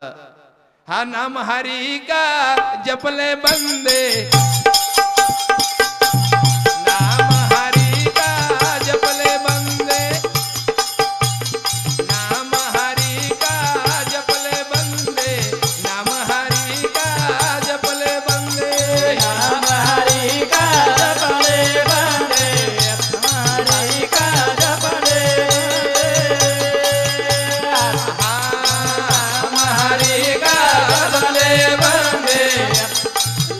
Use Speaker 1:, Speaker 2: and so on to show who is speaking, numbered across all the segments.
Speaker 1: हा नाम हरि का जपले बंदे, नाम हरि का जपले बंदे, नाम हरि का जपले बंदे, नाम हरि का जपले बंदे,
Speaker 2: नाम हरि का जपले बंदे, हरि का जपले,
Speaker 1: नाम हरि का जपले बंदे,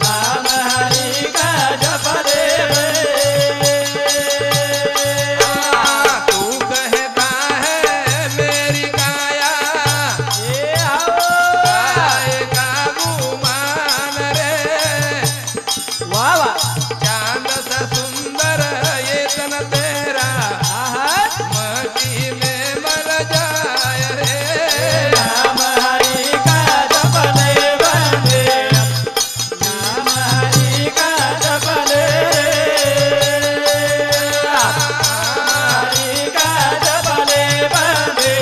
Speaker 2: नाम हरि का जपले,
Speaker 1: तू कहता है मेरी काया काहे का गुमान रे,
Speaker 2: वाह वाह,
Speaker 1: चांद सा सुंदर ये तन तेरा मटी में मर जाए रे,
Speaker 2: नाम हरि का जपले बंदे, नाम हरि का जपले, हरि का जपले बंदे,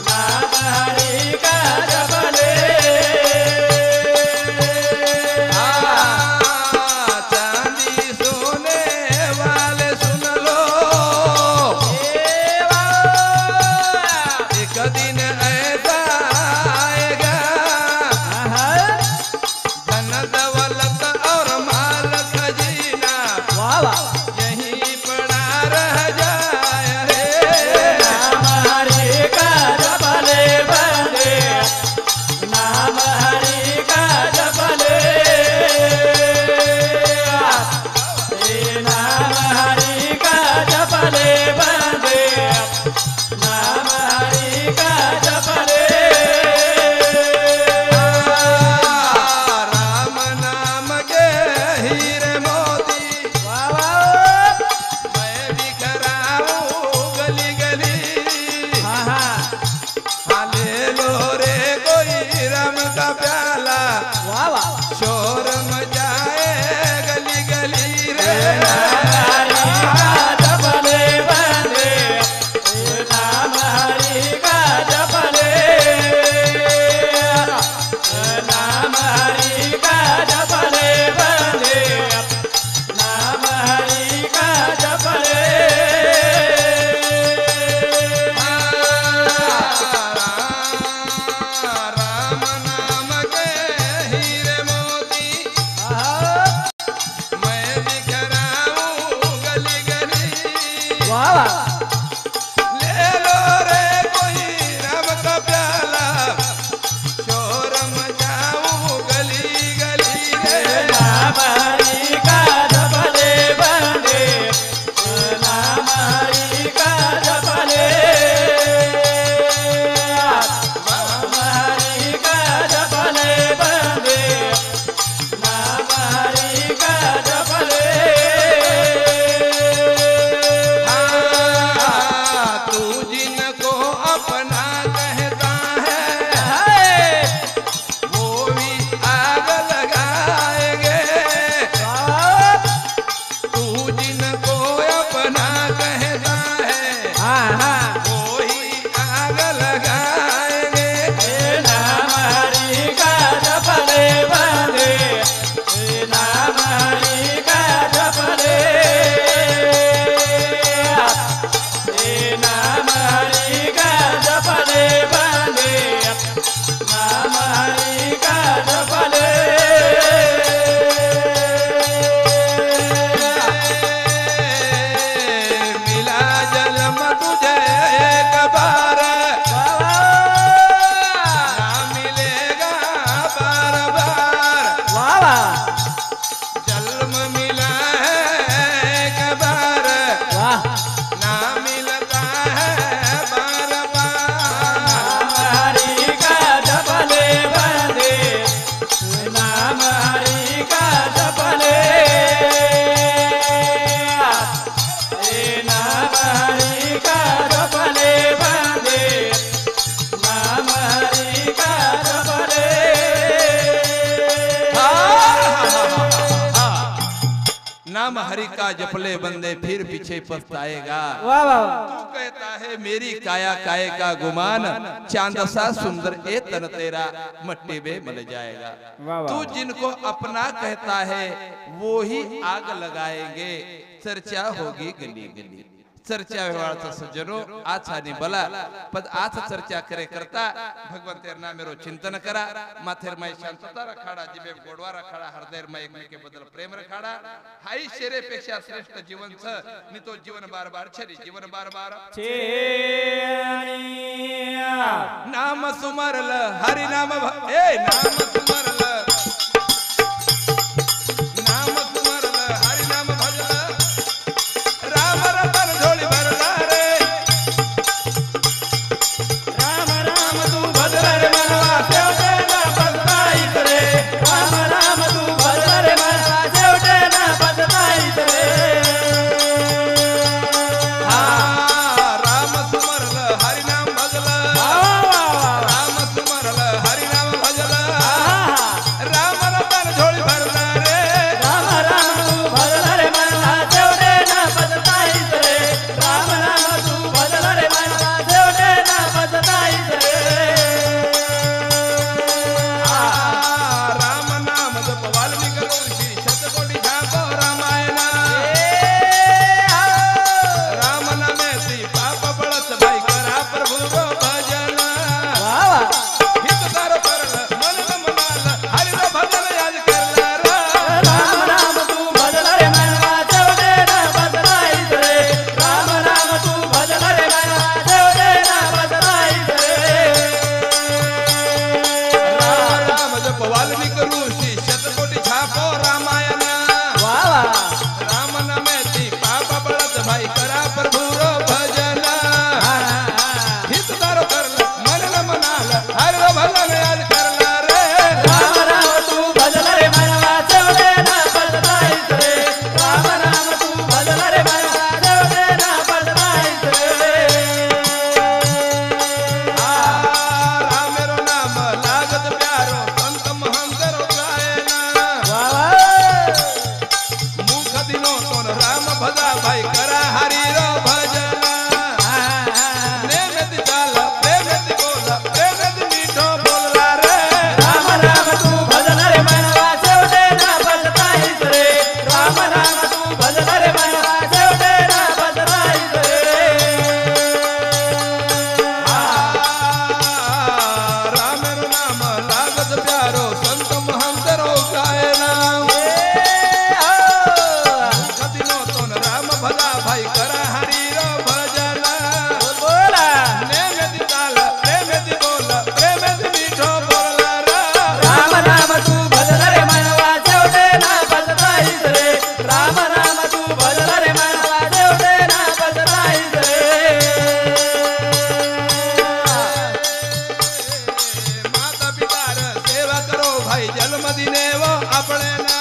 Speaker 2: नाम हरि का जपले,
Speaker 1: चांदी सोने वाले सुन लो, एक दिन ऐसा आएगा धन दौलत और माल खजीना
Speaker 2: वाह वाह,
Speaker 1: यहीं पड़ा रह जाए रे,
Speaker 2: नाम हरि का जपले बंदे, नाम हरि का जपले, नाम हरि का जपले बंदे, नाम हरि का जपले,
Speaker 1: राम नाम के हीरे मोती
Speaker 2: वाह वाह,
Speaker 1: मैं बिखराऊं गली गली,
Speaker 2: हाँ हाँ,
Speaker 1: हाँ ले लो रे कोई राम का प्याला,
Speaker 2: वाह वाह,
Speaker 1: शोर मचाए गली गली रे,
Speaker 2: हरि का जपले बंदे, नाम हरि का जपले, नाम हरि का जपले बंदे, नाम हरि का जपले,
Speaker 1: राम नाम के हीरे मोती नाम हरि का जपले बंदे फिर पीछे पछताएगा।
Speaker 2: वाह वाह वाह।
Speaker 1: तू कहता है मेरी काया काय का गुमान, चांद सा सुंदर ए तन तेरा मट्टी में मिल जाएगा।
Speaker 2: वाह वाह।
Speaker 1: तू जिनको अपना कहता है वो ही आग लगाएंगे, चर्चा होगी गली गली। चर्चा व्यवहार सज्जनो आज नहीं बोला पद आज चर्चा करे करता भगवान तेरे नाम मेरो चिंतन करा, माथेर में शांतता रखाड़ा, जिबे गोडवा रखाड़ा, हृदय में एक के बदल प्रेम रखाड़ा। हाई शेरे पेक्षा श्रेष्ठ जीवन छ, नि तो जीवन बार बार छरी, जीवन बार बार नाम सुमरल हरि नाम ए नाम सुमरल नाम सुमरल हरि नाम भजल, राम रतन झोली भरला रे,
Speaker 2: राम राम तू भजल रे मनवा शेवटे ना पछताईस रे, राम राम तू भजल रे मनवा शेवटे ना पछताईस रे।
Speaker 1: राम सुमरल हरि नाम भजल, राम सुमरल हरि नाम भजल, राम रतन झोली भरला रे,
Speaker 2: राम राम तू भजल रे मनवा शेवटे ना पछताईस रे, राम राम तू भजल रे मनवा शेवटे ना पछताईस रे।
Speaker 1: राम नाम जप वाल्मीकि ऋषि शतकोटी झापो रामायण, राम नामे ती पाप बळत भाई करा प्रभु रो भजन,
Speaker 2: वाह वाह।
Speaker 1: हित तार परल मन मनाल हरि रो भजन याद करला रा,
Speaker 2: राम राम तू भजल रे मनवा शेवटे ना पछताईस रे, राम राम तू भजल रे मनवा शेवटे ना पछताईस रे।
Speaker 1: राम जप वाल्मीकि ऋषि शतकोटी झापो रामायण,
Speaker 2: वाह वाह।
Speaker 1: राम नामे ती पाप बळत भाई करा प्रभु रो भजन, हित तार परल मन मनाल हरि रो भजन याद करला रे,
Speaker 2: राम राम तू भजल रे मनवा शेवटे ना पछताईस रे, राम राम तू भजल रे मनवा शेवटे ना पछताईस रे।
Speaker 1: राम मेरो नाम लागत प्यारो संत महंत रो गायना,
Speaker 2: वाह वाह।
Speaker 1: मुख दिनो तोन राम भजा भाई करा हरि रो भजन, नेम दी चाल प्रेम दी बोल प्रेम दी मीठो बोलला रे,
Speaker 2: राम राम तू भजल रे मनवा शेवटे ना पछताईस रे, राम राम तू भजल रे मनवा शेवटे ना पछताईस रे।
Speaker 1: राम मेरो नाम लागत प्यारो संत महंत रो गायना, मुख दिनो तोन राम भजा भाई करा हरि रो भजन,
Speaker 2: बोला।
Speaker 1: नेम दी चाल प्रेम दी बोल प्रेम दी मीठो बोलला रे,
Speaker 2: राम राम तू भजल रे मनवा शेवटे ना पछताईस रे, राम राम तू भजल रे मनवा शेवटे ना पछताईस रे।
Speaker 1: माता पितार सेवा करो भाई जन्म दिने वो अपने ना,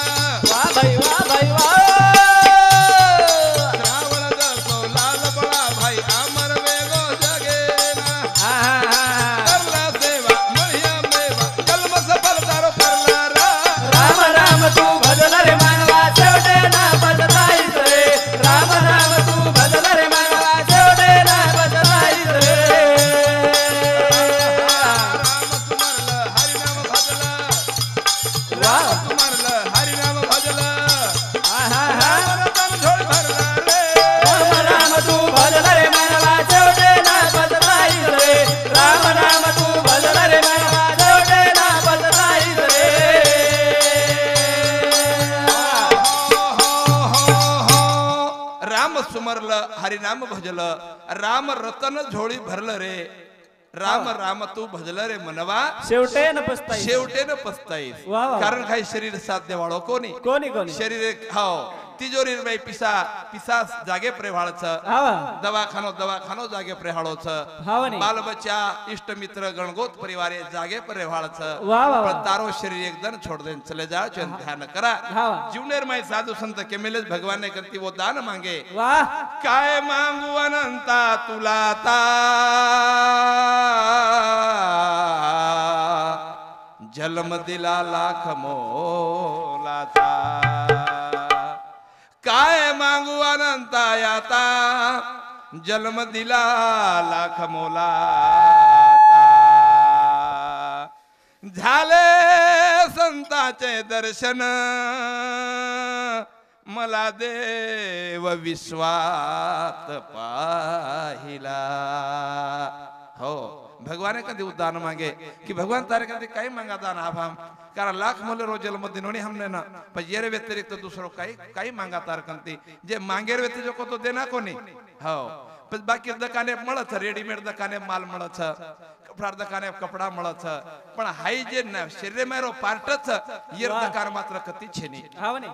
Speaker 2: वाह भाई वाह भाई वाह।
Speaker 1: श्रावण दसो लाल बड़ा भाई अमर वेगो जगे ना, करला सेवा मढ़िया मेवा कलम सफल तारो करला रा,
Speaker 2: राम राम तू भजल रे मनवा शेवटे ना पछताईस रे, राम राम तू भजल रे मनवा शेवटे ना पछताईस रे।
Speaker 1: राम सुमरल हरि नाम भजल,
Speaker 2: आहा
Speaker 1: राम रतन झोल भरला रे,
Speaker 2: राम राम तू भजल रे मनवा शेवटे ना पछताईस रे, राम राम तू भजल रे मनवा शेवटे ना पछताईस रे।
Speaker 1: राम सुमरल हरि नाम भजल, राम रतन झोळी भरल रे, राम राम तू भजल रे मनवा
Speaker 2: शेवटे न पछताईस।
Speaker 1: शेवटे न पछताईस,
Speaker 2: वा वा.
Speaker 1: कारण काही शरीर साध्य वाळो कोणी
Speaker 2: कोणी कोणी
Speaker 1: शरीर हो तिजोरी में पिसास जागे प्रेवाळच,
Speaker 2: हावा
Speaker 1: दवाखानो जागे प्रेहाळोच,
Speaker 2: हावनी.
Speaker 1: बाल बच्चा इष्ट मित्र गणगोत परिवारे जागे प्रेवाळच,
Speaker 2: वा वा.
Speaker 1: पण तारो शरीर एकदम छोड़ देन चले जाओ चन ध्यान करा,
Speaker 2: हावा.
Speaker 1: जीवनेर में साधु संत के मिले भगवान ने करती वो दान मांगे,
Speaker 2: वाह
Speaker 1: काय मांगू अनंता तुला ता जन्म दिला लाख मोलाचा, काय मागू अनंता याता जन्म दिला लाख मोलाता झाले संताचे दर्शन मला देव विश्वात पाहिला हो भगवान कभी उदान मांगे कि भगवान तारे कभी कहीं मांगा दान आप हम कारण लाख मोले रोज जन्म दिनोनी हमने ना पर ये व्यतिरिक्त तो दूसरों कहीं मांगा तार कंती जे मांगे व्यतिरिक्त जो को तो देना को नहीं हो पर बाकी दुकाने मळत रेडीमेड दुकाने माल मळत कपडा दुकाने कपडा मळत पण हाई जे शरीर मेरो पार्टच ये दुकान मात्र कती छेनी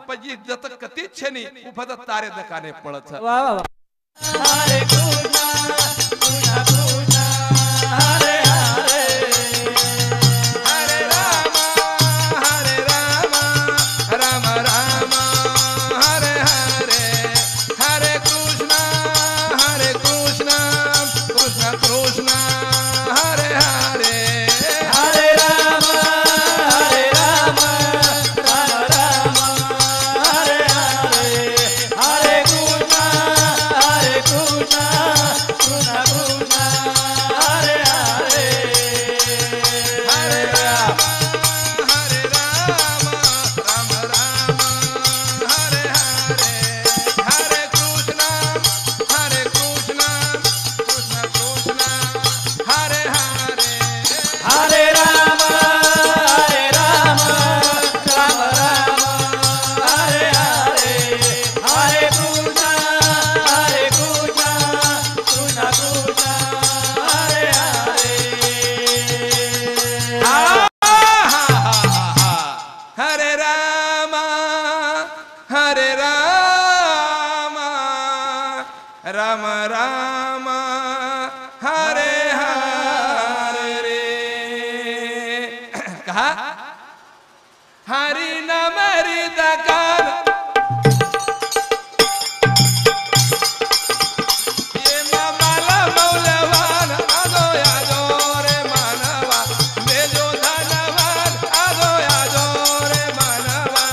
Speaker 1: पण जी जत कती छेनी उफत तारे दुकाने पळत
Speaker 2: वाह वाह हरे कृष्णा कृष्णा कृष्णा हरे हरे
Speaker 1: हरे राम राम राम हरे हरे हरे कृष्णा कृष्णा कृष्ण हरे हरे
Speaker 2: हरे राम राम राम हरे हरे हरे कृष्णा कृष्णा कृष्ण हरे हरे
Speaker 1: हरे राम राम राम हरे हरे हरे कृष्णा कृष्ण कृष्ण हरे हरे
Speaker 2: हरे राम राम राम हरे हरे हरे कृष्णा कृष्णा कृष्ण हरे हरे
Speaker 1: हरे राम राम राम हरे हरे कहा हरि नाम हृदय ये माला मौलवान आजो आजो रे मानवा बेजो धनवान आजो रे मानवा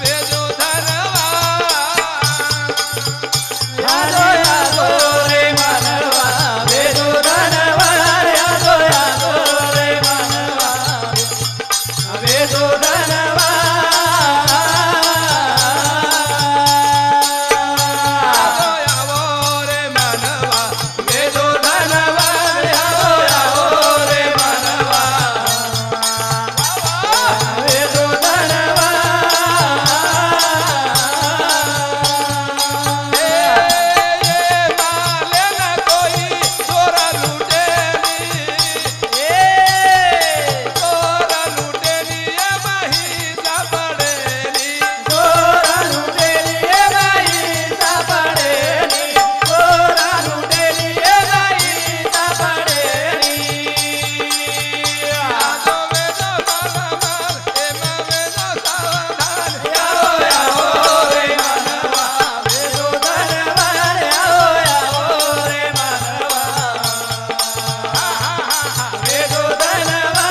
Speaker 1: बेजो धनवान
Speaker 2: यादो यादो रे मानवा वेदो धनवा यादो रे मानवा वेदो धनवा
Speaker 1: आजो यावो रे मानवा बेजो धनवा
Speaker 2: यादो रे मानवा वेदो धनवा गोरा लुटेली ए बाई सापडेली गोरा लुटेली ए बाई सापडेली यावो यावो रे मानवा वेदो धनवा यावो रे मानवा वेदो धनवा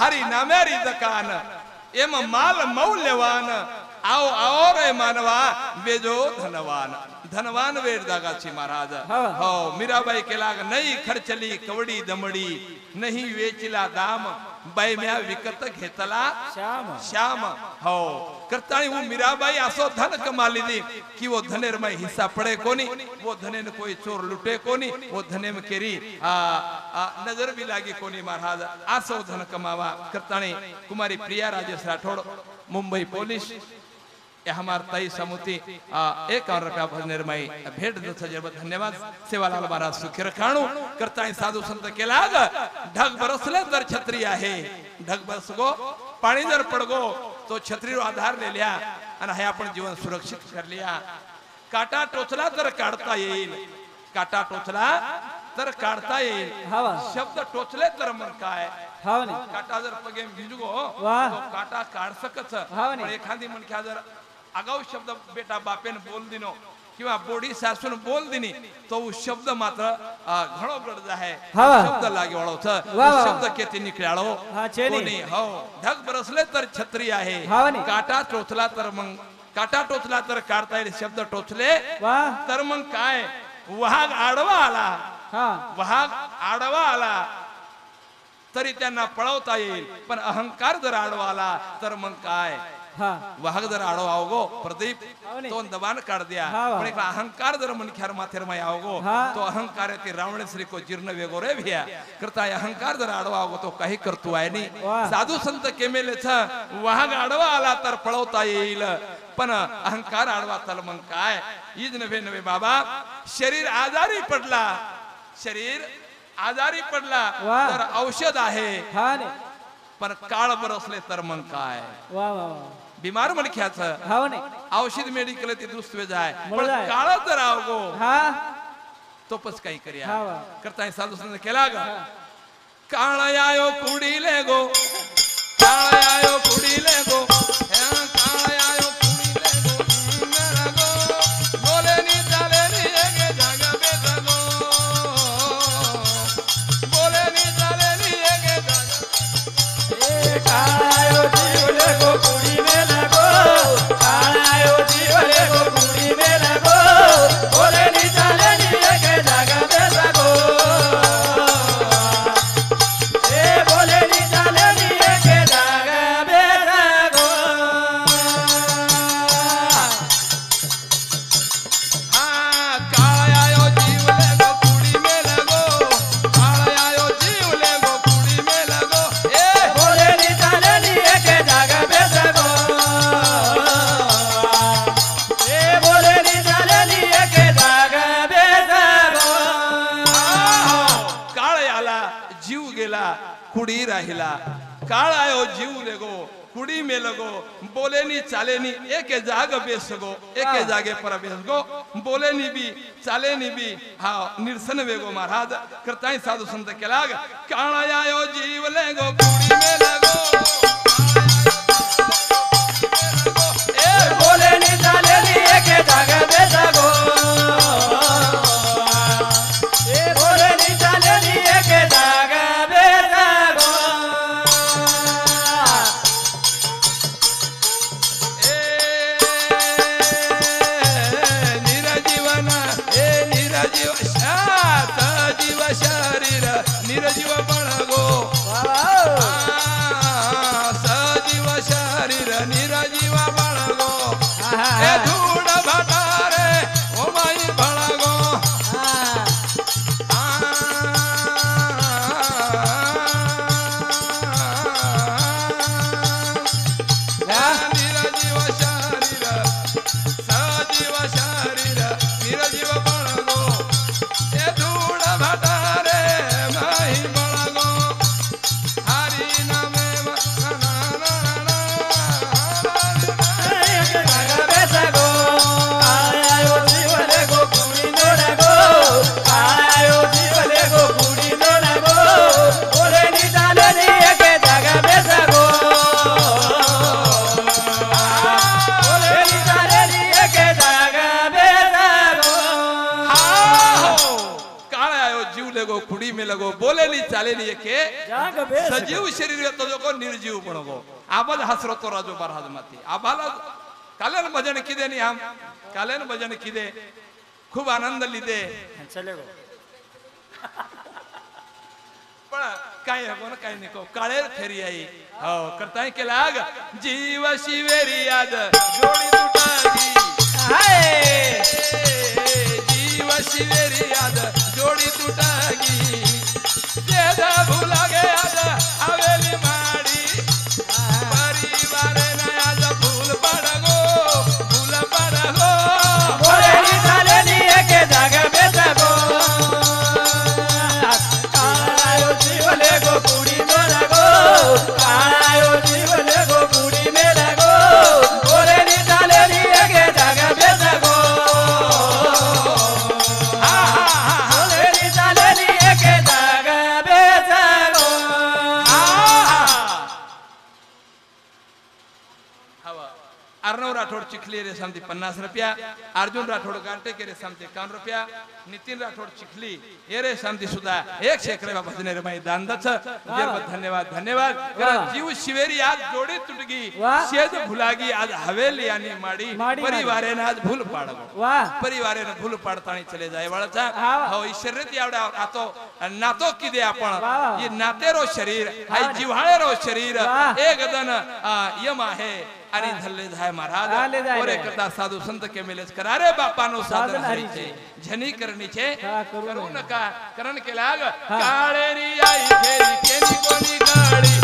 Speaker 1: हरी नामेरी दुकान एम माल मौल्यवान आओ आओ रे मानवा बेजो धनवान धनवान वेद दागाची महाराज हो मीराबाई केला नाही खर्चली कवडी दमडी नाही वेचिला दाम बैम्या विकत घेतला श्याम हो करताणी वो मीराबाई असो धन कमाली दी कि वो धनेर में हिस्सा पड़े कोनी वो धने ने कोई चोर लुटे कोनी वो धने में केरी नजर भी लागी कोनी महाराज असो धन कमावा करताणी कुमारी प्रिया राजेश राठौड़ मुंबई पुलिस ये हमार तई समुति 51 रुपया भजनेर में भेट सजर धन्यवाद सेवालाल महाराज सुखी रखाणू करताणी साधु संत केला ढग बरसले तर छत्री आहे ढग बरसगो पाणी जर पडगो तो छत्री रो आधार ले लिया आणि हे आपण जीवन सुरक्षित कर लिया काटा टोचला तर काढता येईल काटा टोचला तर काढता येईल शब्द टोचले तर मन काय काटा जर पगे भिजगो तो काटा काढ सकच पण एखादी मनख्या जर अगाऊ शब्द बेटा बापेन बोल दिनो किंवा बोडी सासून बोल दिनी तो शब्द मात्र घणो गरज आहे
Speaker 2: हा.
Speaker 1: शब्द लागे वाळो छ
Speaker 2: वा, वा.
Speaker 1: शब्द केती निकळाळो
Speaker 2: हा, छेनी.
Speaker 1: कोणी हो ढग बरसले तर छत्री आहे
Speaker 2: हा, नी.
Speaker 1: काटा टोचला तर मग काटा टोचला तर काढता येईल शब्द टोचले
Speaker 2: वा
Speaker 1: तर मग काय वाघ आडवा आला
Speaker 2: हा
Speaker 1: वाघ आडवा आला तरी त्यांना पळवता येईल पण अहंकार जर आडवा आला तर मग काय
Speaker 2: हा
Speaker 1: वाघ जर आडवा आवगो प्रदीप
Speaker 2: हो नी.
Speaker 1: तो दबान काढ दिया
Speaker 2: हा, वा.
Speaker 1: पण एक अहंकार जर मन ख्यार माथेर में आवगो
Speaker 2: हा.
Speaker 1: तो अहंकार ते रावण श्री को जीर्ण वेगो रे भिया करता है अहंकार जर आडवा आवगो तो काही करतो आहे नी
Speaker 2: वा.
Speaker 1: साधू संत केमेले छ वाघ आडवा आला तर पळवता येईल पण अहंकार आडवा तर मग काय ईज नव्हे नव्हे बाबा शरीर आजारी पडला शरीर आजारी पडला
Speaker 2: वा.
Speaker 1: तर औषध आहे
Speaker 2: हा ने
Speaker 1: पण काळ बरसले तर मग काय
Speaker 2: वा वा वा
Speaker 1: बीमार मनख्याचं
Speaker 2: हा ने
Speaker 1: औषध मेडिकल ते दुसरे जाय
Speaker 2: मला
Speaker 1: पण
Speaker 2: जाय.
Speaker 1: काळ जर आवगो
Speaker 2: हा
Speaker 1: तो पस काही करिया
Speaker 2: हा वा.
Speaker 1: करता साधू संत केला ग काळ आयो कुडीले गो काळ आयो कुडीले गो ह्या काळ आयो कुडीले गो मेरा गो बोले नी चाले नी एके जागा बेटा गो बोले नी चाले नी एके जागा
Speaker 2: ए कायो जीवले गो कुडी में लगो कायो जीवले गो कुडी में लगो बोले नी चाले नी एके जगह पे लगो ए बोले नी चाले नी एके जगह पे लगो
Speaker 1: हाँ काळ आयो जीवले गो कुडी में लगो काळ आयो जीवले गो कुडी में लगो ए
Speaker 2: बोले नी चाले नी एके जगह पे लगो ए बोले नी चाले नी एके जगह पे लगो
Speaker 1: काळ आला जीव गेला कुडी राहिला काळ आयो जीव लेगो कुडी में लगो बोले नी चाले नी एके जाग बेसगो एके जागे पर बेसगो बोले नी भी चाले नी भी हा निरसन वेगो महाराज करताई साधु संत केला काळ आयो जीव लेगो कुडी में लगो ए
Speaker 2: बोले नी चाले नी एके जगह पे लगो ए बोले नी चाले नी एके जगह पे लगो
Speaker 1: निरजीव शात जीव शरीर निरजीव बळगो सजीव शरीर निरजीव बळगो ए धूड भटारे ओ माई बळगो निरजीव शरीर सजीव शरीर निरजीव बळगो ए धूड भटारे माई बळगो हरी नामे
Speaker 2: एके जगह पे लगो आयो जीवले गो कुड़ी में लगो आयो जीवले गो कुड़ी में लगो बोले नी चाले नी एके जगह पे लगो बोले नी चाले नी एके जगह पे लगो
Speaker 1: काळ आयो जीव लगो खुडी में लगो बोले नी चाले नी एके
Speaker 2: जगह पे
Speaker 1: सजीव शरीर येतो जो निर्जीव बनगो आबाद हसरो तो राजो महाराज माती आबाला कालेन भजन किदे नी हम कालेन भजन किदे खूप आनंद लिदे
Speaker 2: चलेगो
Speaker 1: पण काय कोण काय नको काळे फेरी आई हो करताय के लाग जीव शिवेरी याद जोडी तुटागी
Speaker 2: हाय
Speaker 1: जीव शिवेरी याद जोडी तुटागी तेदा भूला गे आज हवेली माडी परिवार न आज फूल पडगो
Speaker 2: बोले नी चाले नी एके जगह पे लगो आयो जीवले गो कुड़ी में लगो आयो जीवले गो कुड़ी में लगो बोले नी चाले नी एके जगह पे लगो
Speaker 1: चिखली रेशम थी 50 रुपया, अर्जुन राठोड गांटे के रेशम थी 51 रुपया, नितिन राठोड चिखली ये रेशम थी सुधा 1 शेकड़े भजने रे माई दान दच धन्यवाद धन्यवाद जीव शिवेरी आज जोड़ी टूटगी शेद भुलागी आज हवेली यानी माड़ी परिवारे ने आज भूल पाडगो परिवारे ने भूल पाडतानी चले जाय वाळचा हो ईश्वर ती आवडा आतो नातो किदे आपण ये नातेरो शरीर हाय जिव्हाळेरो शरीर एक दन यम आहे आणि धल्ले जाय महाराज ओरे करता साधू संत के मिलेस करारे बापानो साधन हरीचे झनी करणीचे करू नका करण के लाग काळेरी आई फेरी केनी कोणी गाडी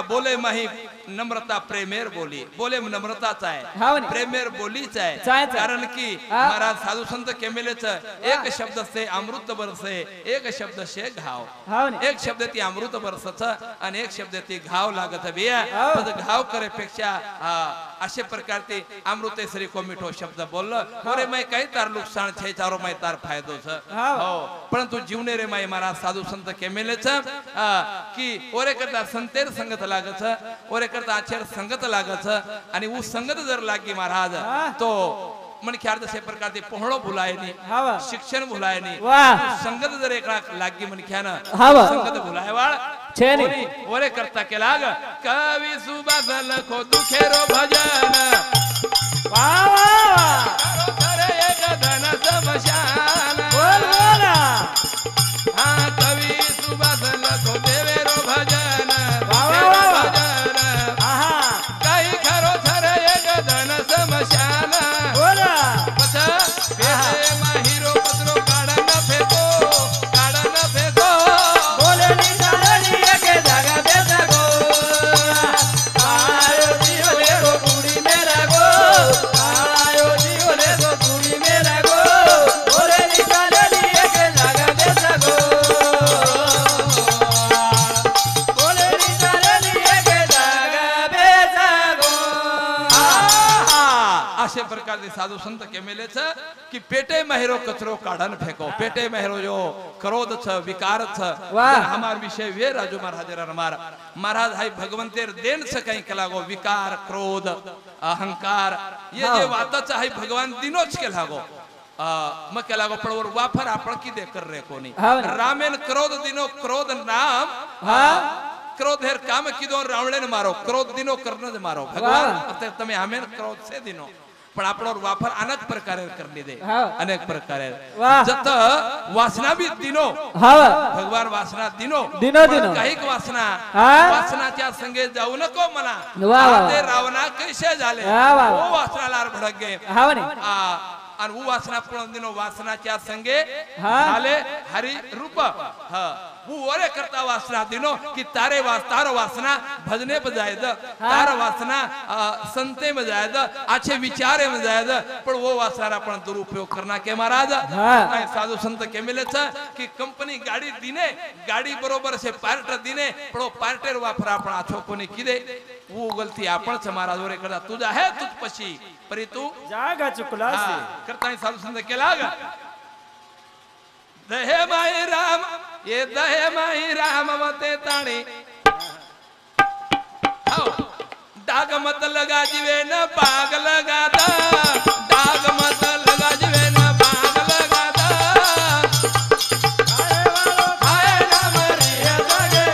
Speaker 1: बोले माही नम्रता प्रेमेर बोली बोले नम्रताच आहे प्रेमेर बोलीच आहे कारण की महाराज साधू संत केमेलेच एक शब्द से अमृत बरसे एक शब्द से घाव एक शब्द ती अमृत बरसच आणि एक शब्द ती घाव लागत बिया पण घाव करे पेक्षा अशे प्रकार ते अमृतेश्वरी को मिठो शब्द बोललो अरे मैं काही तार नुकसान छे चारो मैं तार फायदो छ हो परंतु जीवने रे माई महाराज साधू संत केमेलेच की ओरे करता संतेर संगत लागत ओरे करता आचर संगत लागत आणि उ संगत जर लागी महाराज तो मन ख्याल से प्रकार ते पोहळो भुलाय नी शिक्षण भुलाय नी संगत जर एकला लागी मन ख्यान संगत भुलाय वाळ छे नी ओरे करता के लाग कवि सुबास लखो दुखेरो भजन वाह वाह करे एक धन समशान बोल बोला हां कवि सुबास लखो देवेरो भजन समशान बोला पता पेटे माहिरो पत्रो काढा न फेको बोले नी चालनी के जागा बेटा गो आयो जीवले गो कुड़ी मेरा गो आयो जीवले गो कुड़ी मेरा गो बोले नी चालनी के जागा बेटा गो बोले नी चालनी के जागा बेटा गो अशे प्रकार से साधु संत केमेले छ कि पेटे महेरो कचरो काढन फेको पेटे महेरो जो क्रोध छ विकार छ हमार विषय वे राजू महाराज रमार महाराज हाय भगवंतेर देन से कहीं कलागो विकार क्रोध अहंकार ये जे वातच हाय भगवान दिनोच के लागो मग के लागो पडवर वाफर आपण की दे कर रे कोनी रामेन क्रोध दिनो क्रोध नाम क्रोध हेर काम कीधो रावणे ने मारो क्रोध दिनो करने मारो भगवान तमे हमें क्रोध से दिनो पण આપણો વાફર અનેક પ્રકારે કરી દે
Speaker 2: હા.
Speaker 1: અનેક પ્રકારે
Speaker 2: વાહ.
Speaker 1: જત વાસના બી દિનો
Speaker 2: હા
Speaker 1: ભગવાન વાસના દિનો
Speaker 2: દિનો
Speaker 1: પણ
Speaker 2: દિનો.
Speaker 1: કઈક વાસના
Speaker 2: હા.
Speaker 1: વાસનાच्या संगे जाऊ नको म्हणा
Speaker 2: वाह, वाह.
Speaker 1: ते रावणा कैसे झाले
Speaker 2: वाह, वाह.
Speaker 1: ओ वासना लार भडक गे
Speaker 2: हा ने
Speaker 1: आणि वो वासना पण दिनो वासनाच्या संगे
Speaker 2: હા.
Speaker 1: झाले हरि रूप हा वो ओरे करता वासना दिनो की तारे तारो वासना भजने में जायद तार वासना संते में जायद अच्छे विचारे में जायद पण वो वासना पण दुरुपयोग करना के महाराज
Speaker 2: हाँ.
Speaker 1: साधु संत के मिले छ की कंपनी गाडी दिने गाडी बरोबर से पार्ट दिने पण पार्टेर वापरा पण आछो कोनी कीदे वो गलती आपण छ महाराज ओरे करता तुझा है तुझ पशी परी तू
Speaker 2: जागा चुकला से
Speaker 1: करता साधु संत के लाग दहे माई राम ये दहे माई राम मते ताणी आओ डाग मत लगा जीवे न बाग लगा दा डाग मत लगा जीवे न बाग लगा दा खाए ना मरिया जगे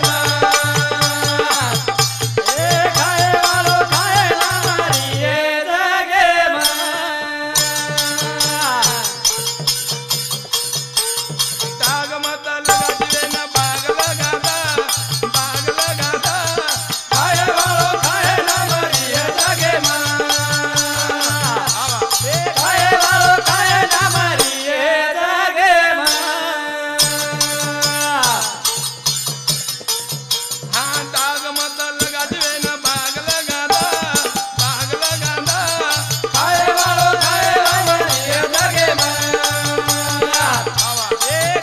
Speaker 2: खाए वालो खाए ना मारिए जगे
Speaker 1: डाग मत लगा जीवे न बाग लगा दा बाग लगा दा
Speaker 2: खाए वालो खाए ना मारिए जगे खाए वालो खाए ना मारिए जगे
Speaker 1: हाँ डाग मत लगा जीवे न बाग लगा दा बाग लगा दा
Speaker 2: खाए वालो खाए ना मारिए जगे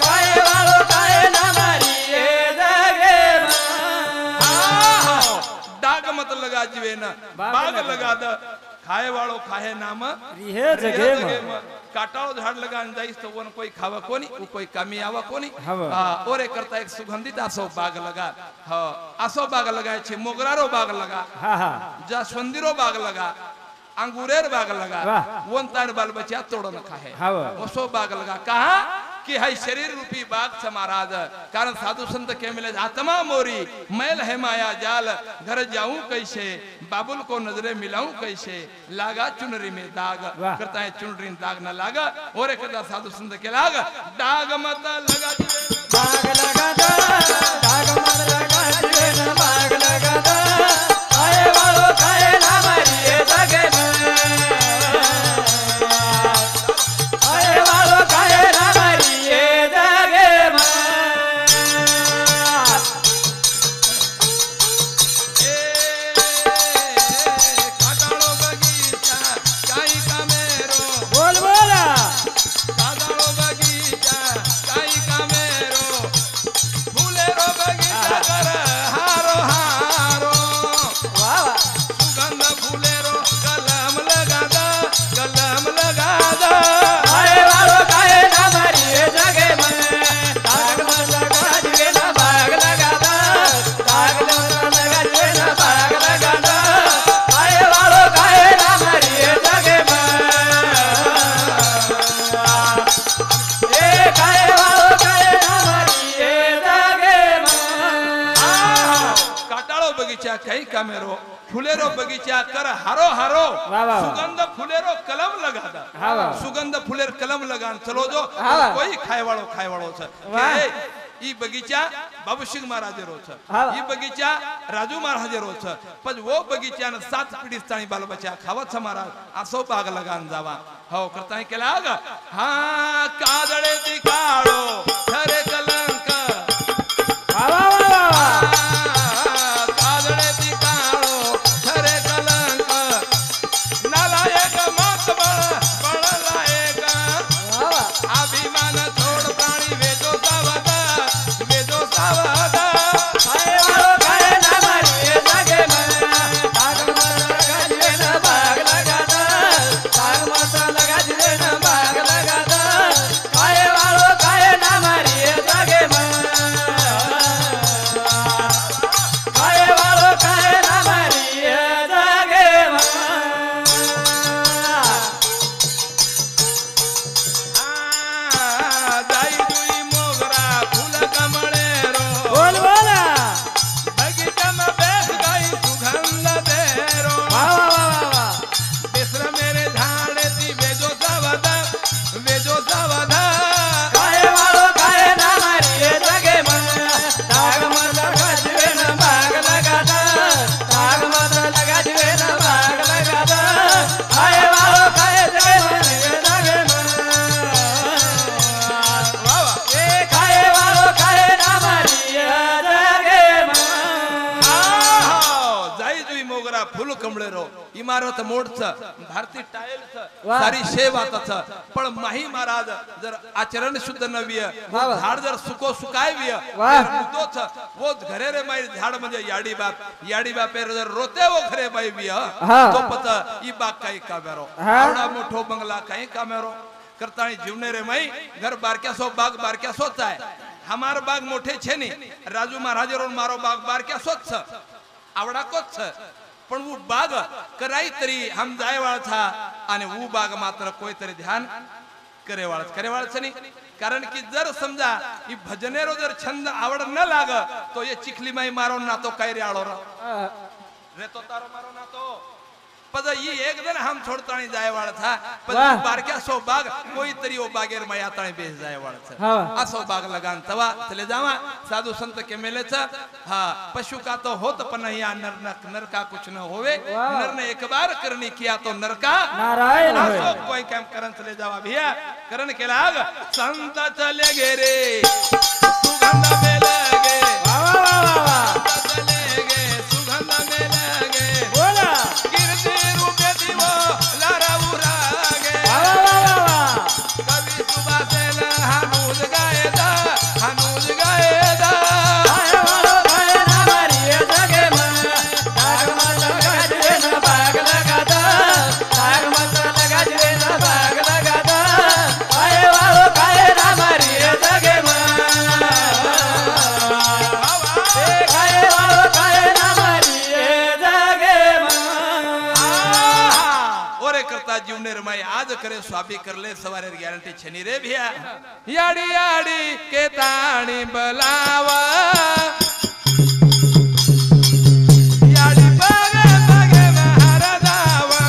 Speaker 2: खाए वालो खाए ना मारिए जगे
Speaker 1: डाग मत लगा जीवे न बाग लगा द खाए वाळो खाए नाम
Speaker 2: रिहे जगे
Speaker 1: काटाळो झाड लगान जाईस तो वन कोई खावा कोनी उ कोई कामी आवा कोनी
Speaker 2: हवा.
Speaker 1: ओरे करता एक सुगंधित आसो बाग लगा हा आसो बाग लगाय छे मोगरारो बाग लगा
Speaker 2: हाँ हाँ
Speaker 1: जास्वंदीरो बाग लगा अंगूरेर बाग लगा
Speaker 2: वाह.
Speaker 1: वन तार बाल बच्चा तोड़ न खाए
Speaker 2: हवा.
Speaker 1: ओसो बाग लगा कहा कि है शरीर रूपी बाग से महाराज कारण साधु संत के मिले आत्मा मोरी मैल है माया जाल घर जाऊं कैसे बाबुल को नजरे मिलाऊं कैसे लागा चुनरी में दाग
Speaker 2: वाह.
Speaker 1: करता है चुनरी में दाग न लागा और करता साधु संत के लाग दाग मत लगा
Speaker 2: बाग लगा दा दाग मत लगा जीवे न बाग लगा दा खाए वालो खाए ना मारिए जगे खाए वालो खाए ना मारिए जगे
Speaker 1: काटाळो बगीचा काई कामेरो
Speaker 2: बोल बोला
Speaker 1: काटाळो बगीचा काई कामेरो फुलेरो बगीचा कर हारो हारो
Speaker 2: वाह वाह
Speaker 1: सुगंध फुलेरो कलम लगा दा
Speaker 2: खाए वालो खाए ना मारिए जगे दाग मत लगा जीवे न बाग लगा दा दाग मत लगा जीवे न बाग लगा दा खाए वालो खाए ना मारिए जगे खाए वालो खाए ना मारिए जगे
Speaker 1: काटाळो बगीचा काई कामेरो फुलेरो बगीचा कर हारो हारो
Speaker 2: वाह, वाह.
Speaker 1: सुगंध फुलेरो कलम लगा दा
Speaker 2: हाँ, वाह.
Speaker 1: सुगंध फुलेर कलम लगान चलो जो
Speaker 2: हाँ, वाह.
Speaker 1: कोई खाए वाळो छ
Speaker 2: वाह.
Speaker 1: के ई बगीचा बाबू सिंह महाराज रो छ
Speaker 2: हाँ, वाह.
Speaker 1: ई बगीचा राजू महाराज रो छ पण वो बगीचा न 7 पीढ़ी स्थानी बाल बच्चा खावत छ महाराज आसो बाग लगान जावा हो करता है केला ग हां कादळे दिखाळो खरे कलंक
Speaker 2: वाह वाह वाह वाह
Speaker 1: कादळे दिखाळो खरे कलंक नालायक मत बळ लायक
Speaker 2: वाह
Speaker 1: अभिमान छोड़ प्राणी वेदो सावदा
Speaker 2: खाए वालो खाए ना मारिए जगे दाग मत लगा जीवे न बाग लगा दा दाग मत लगा जीवे न बाग लगा दा खाए वालो खाए ना मारिए
Speaker 1: रो इमारत मोडच भारती टाइल्स
Speaker 2: वाह.
Speaker 1: सारी शेवातच पण माही महाराज जर आचरण शुद्ध नव्य
Speaker 2: वाह, वाह.
Speaker 1: झाड जर सुको सुकायव्य
Speaker 2: वाह.
Speaker 1: मुदोच वो घरे रे माई झाड म्हणजे याडी बाप जर रोते वो घरे माई बिय
Speaker 2: हा.
Speaker 1: तो पत ई बाग काही कामेरो
Speaker 2: हा.
Speaker 1: आवडा मोठो बंगला काही कामेरो करताणी जीवने रे माई घर बारक्या सो बाग बारक्या सोच आहे हमार बाग मोठे छे नहीं राजू महाराज रो मारो बाग बारक्या सोच आवडा कोच पण वो बाग कराई तरी हम जाय वाळ था आणि वो बाग मात्र कोई तरी ध्यान करे वाळच नाही कारण की जर समजा ही भजनेरो जर छंद आवड न लाग तो ये चिखली माई मारो ना तो काय रे आळो रे तो तारो मारो ना तो पद ये एक दिन हम छोड़ता नहीं जाए वाला था पद
Speaker 2: वाह.
Speaker 1: बारक्या सो बाग कोई तरी वो बागेर माया ताणी बेच जाए वाला था
Speaker 2: हाँ.
Speaker 1: असो बाग लगान तवा चले जावा साधु संत के मेले च हाँ पशु का तो होत पण यहाँ नर का कुछ न होवे
Speaker 2: वाह.
Speaker 1: नर ने एक बार करनी किया तो नर का
Speaker 2: नारायण होय.
Speaker 1: असो कोई काम करन चले जावा भैया करन के लाग संत चले गे रे सुगंध में लगे
Speaker 2: वाह, वाह, वाह, वाह, वाह.
Speaker 1: संत चले गे सुगंध में लगे
Speaker 2: बोला.
Speaker 1: कीर्ति रूपे दिवो लारा उरागे
Speaker 2: वाह, वाह, वाह, वाह, वाह.
Speaker 1: कवि सुभाषेन हनुज गायदा हनुज गायदा
Speaker 2: आय वालो गाय ना मारिये जगे में. दाग मत लगाजरे न बाग लगादा. दाग मत लगाजरे न बाग लगादा. आय वालो गाय ना मारिये जगे में. ए गाय वालो गाय ना मारिये जगे में.
Speaker 1: ओरे करता जीवनेर माई आज करे स्वाभी करले सवारे गॅरंटी छनी रे भैया याडी याडी के ताणी बलावा याडी बगे बगे महारदावा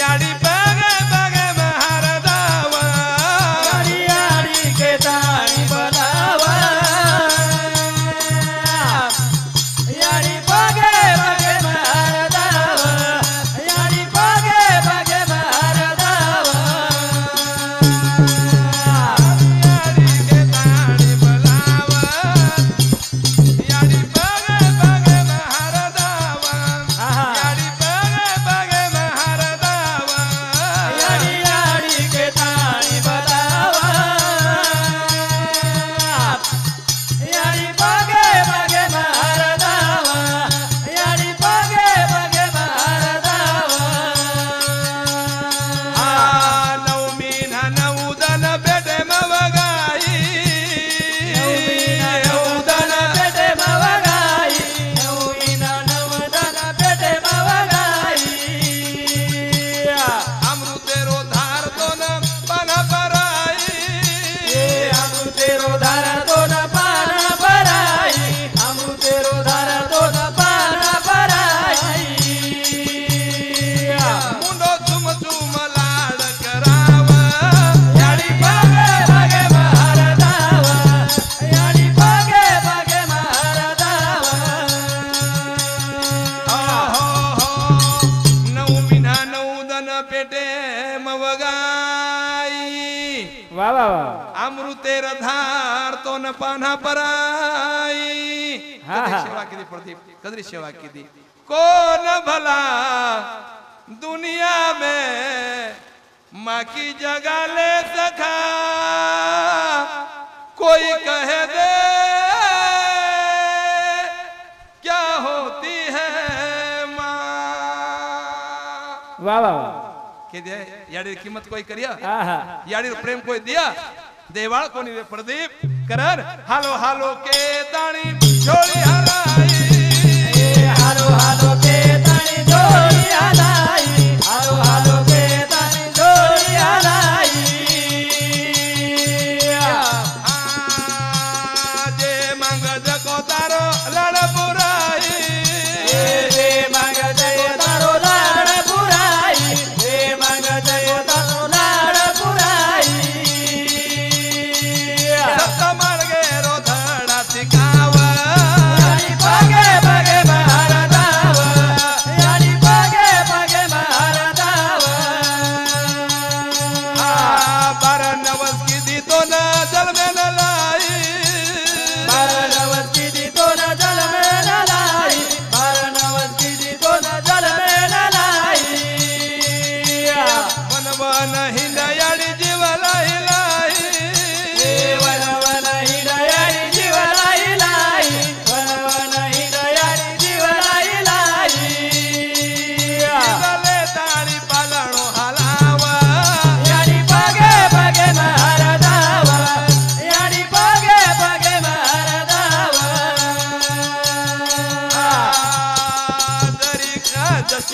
Speaker 1: याडी बगे बगे महारदावा
Speaker 2: याडी याडी के ताणी बलावा. याडी बगे बगे महारदावा. याडी बगे बगे महारदावा.
Speaker 1: याडी के ताणी बलावा याडी बगे बगे महारदावा
Speaker 2: आहा.
Speaker 1: याडी बगे बगे महारदावा
Speaker 2: याडी याडी के ताणी बलावा. याडी बगे बगे महारदावा. याडी बगे बगे महारदावा.
Speaker 1: आ नवमीना नवदन पेटे मवगाई
Speaker 2: नवदन पेटे मवगाई. नवमीना नवदन पेटे मवगाई.
Speaker 1: अमृतेरो धार दोन पन पराई
Speaker 2: अमृतेरो धार दोन पान भराई. अमृतेरो धार दोन पान भराई.
Speaker 1: मुंडो झुम झुम लाड करावा
Speaker 2: याडी बगे बगे महारदावा. याडी बगे बगे महारदावा.
Speaker 1: नवमीना नवदन पेटे मवगाई
Speaker 2: वाह वाह वाह.
Speaker 1: अमृतेर धार तो न पाना पराई
Speaker 2: हा,
Speaker 1: कदरी
Speaker 2: हा.
Speaker 1: सेवा की प्रदीप कदरी सेवा की कौन भला दुनिया में माँ की जगह ले सका कोई कहे दे क्या होती है माँ
Speaker 2: वाह वाह वाह.
Speaker 1: के दे याडी किंमत कोई करिया
Speaker 2: आहा.
Speaker 1: याडी प्रेम कोई दिया देवाळ कोणी रे प्रदीप करन हालो हालो के ताणी झोळी हराई
Speaker 2: हालो हालो के ताणी झोळी हलाई. हालो हालो के ताणी झोळी हलाई.
Speaker 1: जे मंग जको तारो लड पुराई
Speaker 2: रे मग जय तारो लाड पुराई. रे मग जय तारो लाड पुराई.
Speaker 1: सत मार्गे रो धडा शिकावा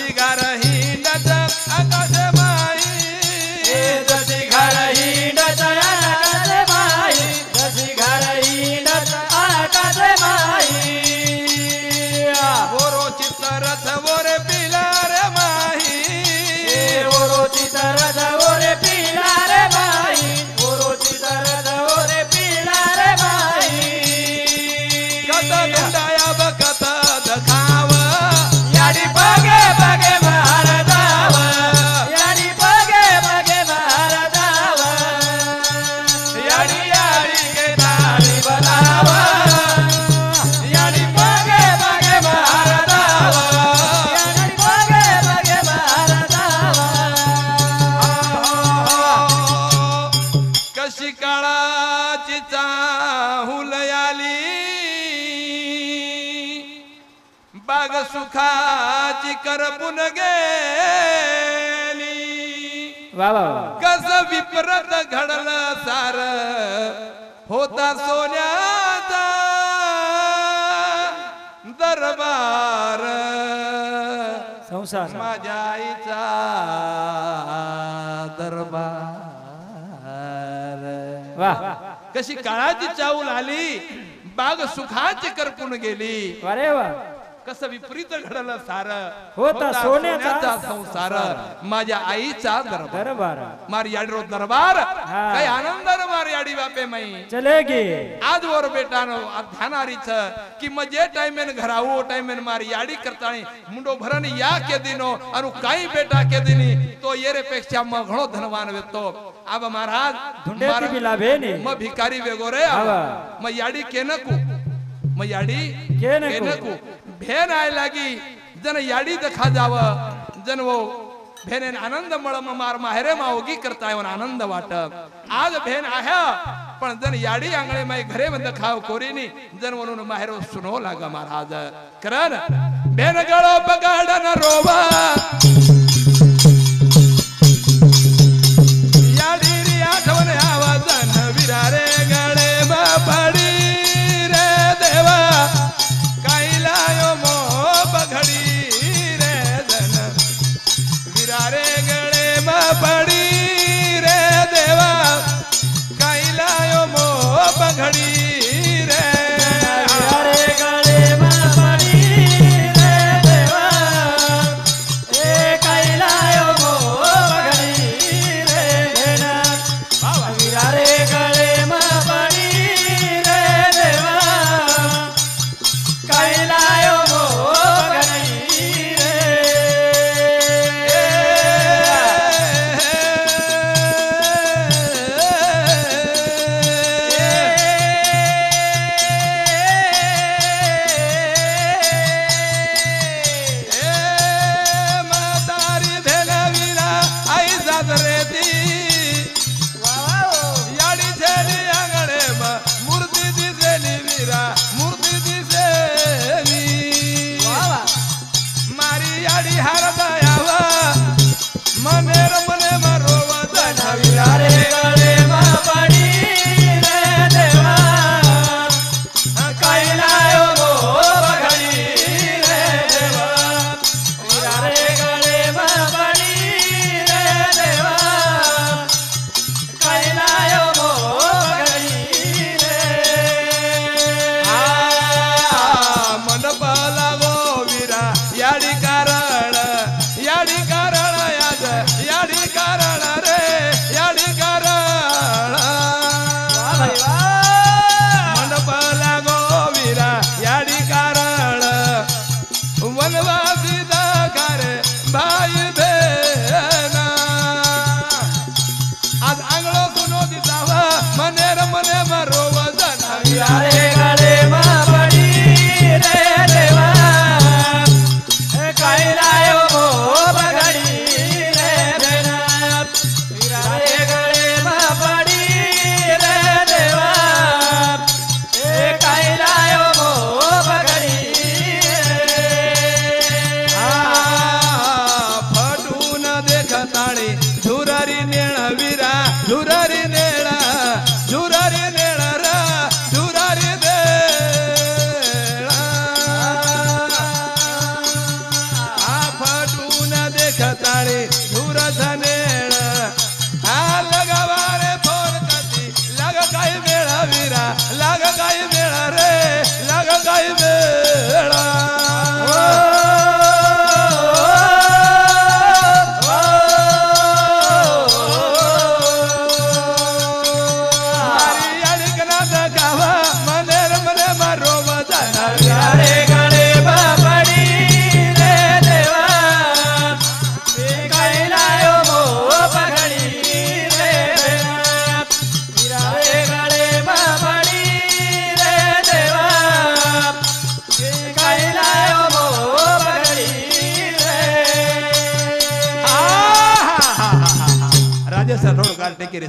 Speaker 1: जशी गार हिंडत आकाश माई
Speaker 2: जशी घर हिंडत आकाश माई जशी घर हिंडत आकाश माई
Speaker 1: ओरो चित्तरथ वोरे पिला रे माही
Speaker 2: ओरो चित्तरथ वोरे पिला रे माई ओरो चित्तरथ वोरे पिला रे माई
Speaker 1: कथा गुंडाया बकथा दखाव
Speaker 2: याडी बगे बगे महाराजाव याडी बगे बगे महाराजाव
Speaker 1: याडी याडी के
Speaker 2: ताळी बनाव याडी बगे बगे महाराजाव याडी बगे बगे महाराजाव
Speaker 1: कशी काळाची चाहूल आली बाग सुखाची करपून गेली
Speaker 2: वा वा
Speaker 1: कस विपरत घडलं सार होता सोन्याचा दरबार
Speaker 2: संसार
Speaker 1: माझ्या आईचा दरबार
Speaker 2: वा
Speaker 1: कशी काळाची चाहूल आली बाग सुखाची करपून गेली
Speaker 2: अरे वा
Speaker 1: कसं विपरीत घडलं सार
Speaker 2: होता सोन्याचा
Speaker 1: संसार माझ्या आईचा दरबार
Speaker 2: दरबार
Speaker 1: मार याडरो दरबार काही आनंद मार याडी बापे मई
Speaker 2: चलेगी
Speaker 1: आज वर बेटानो ध्यानारीच कि मजे टाइमेन घरावो टाइमेन मार याडी करताणी मुंडो भरन या के दिनो अनु काही बेटा के दिनी तो येरे पेक्षा म घणो धनवान वेतो आब महाराज
Speaker 2: धुंडेती बी लाभेनी
Speaker 1: म भिकारी वेगो रे म याडी केनकू म याडी केनकू भेन आय लागी जन याडी दखा जाव जन वो भेने आनंद मळ मार माहेरे मावगी करताय आनंद वाट आज भेन आया पण जन याडी आंगळे माई घरे में दखाव कोरीनी जन म्हणून माहेरो सुनो लागा महाराज करन भेन गळो बगाडन रोवा याडी री आठवण आवाजन विरारे गळे बापडी रे देवा काईलायो मो बघडी रे जन विरारे गळे बापडी रे देवा काईलायो मो बघडी रे
Speaker 2: अरे गळे मापडी रे देवा ए
Speaker 1: वाली धूर धनेड़ आ लगावारे फोन कती लग गई मेरा वीरा लग गई मेरा रे लग गई मेरा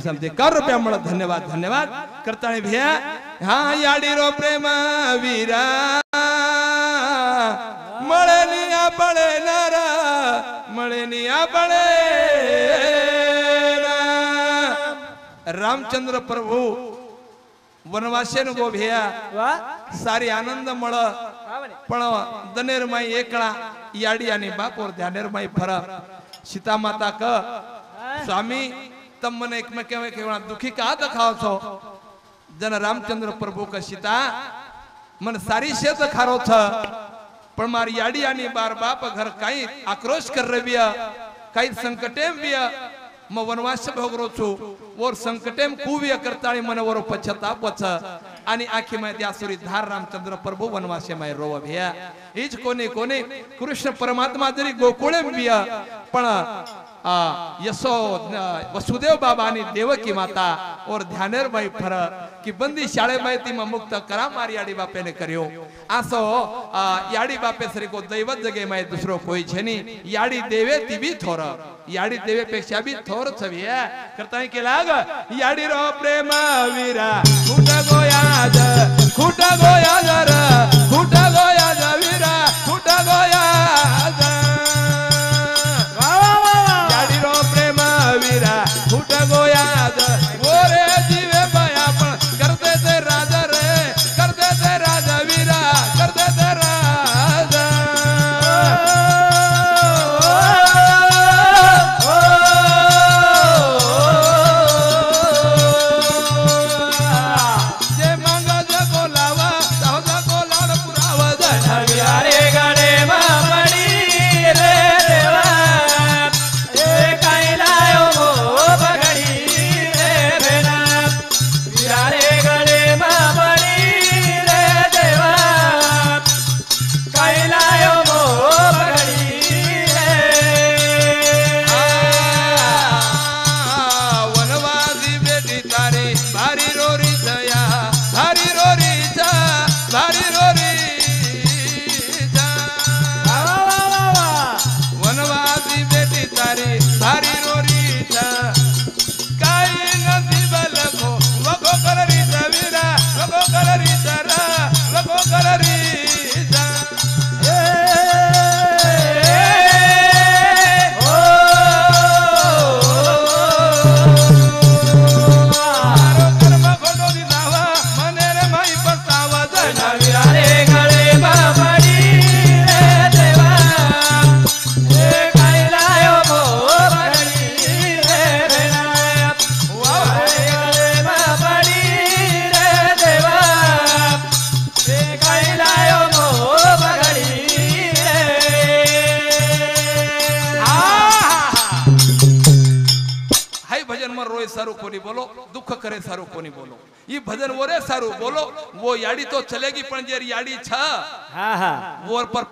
Speaker 1: समझे कर रुपया मळ धन्यवाद धन्यवाद करता भैया हाँ याडी रो प्रेम वीरा मळनिया पळे नारा मळनिया पळे रामचंद्र प्रभु वनवासेन गो भैया सारी आनंद मळ पण दनेर माई एकळा याडी आणि बापोर ध्यानेर माई फरक सीता माता क स्वामी तम मन एकमेक दुखी का दखाव छो जन रामचंद्र प्रभु का सीता मन सारी शेत खारो छ पण मार याडी आणि बार बाप घर काही आक्रोश कर रबिया काही संकटेम बिया म वनवास भोगरो छु और संकटेम कुविय करताळी मन वर पछताप वच आणि आखी मध्ये आसुरी धार रामचंद्र प्रभु वनवासे माय रोव भैया हिज कोने कोने कृष्ण परमात्मा जरी गोकुळेम बिया पण यसो वसुदेव बाबा आणि देवकी माता और ध्यानेर बाई फर की बंदी शाळे बाई ती मुक्त करा मार याडी बापे ने कर्यो आसो याडी बापे सरी को दैवत जगे माय दुसरो कोई छनी याडी देवे ती भी थोर याडी देवे पेक्षा भी थोर छविया करता के लाग याडी रो प्रेम वीरा खुटा गोयाज र खुटा गोयाज वीरा खुटा गोयाज फुट गोयाद ओरे जीवे बाया पण करते ते राजा रे करते ते राजा वीरा करते ते राजा जे मंग जगो लावा सावजा को लाड पुरावा जा रे गाडे मा पडी रे देवा ए काय लायो सारू कोनी बोलो दुख करे सारू कोनी बोलो ये भजन वो रे सारू बोलो वो याडी तो चलेगी पण जे याडी छ हाँ हाँ वो पर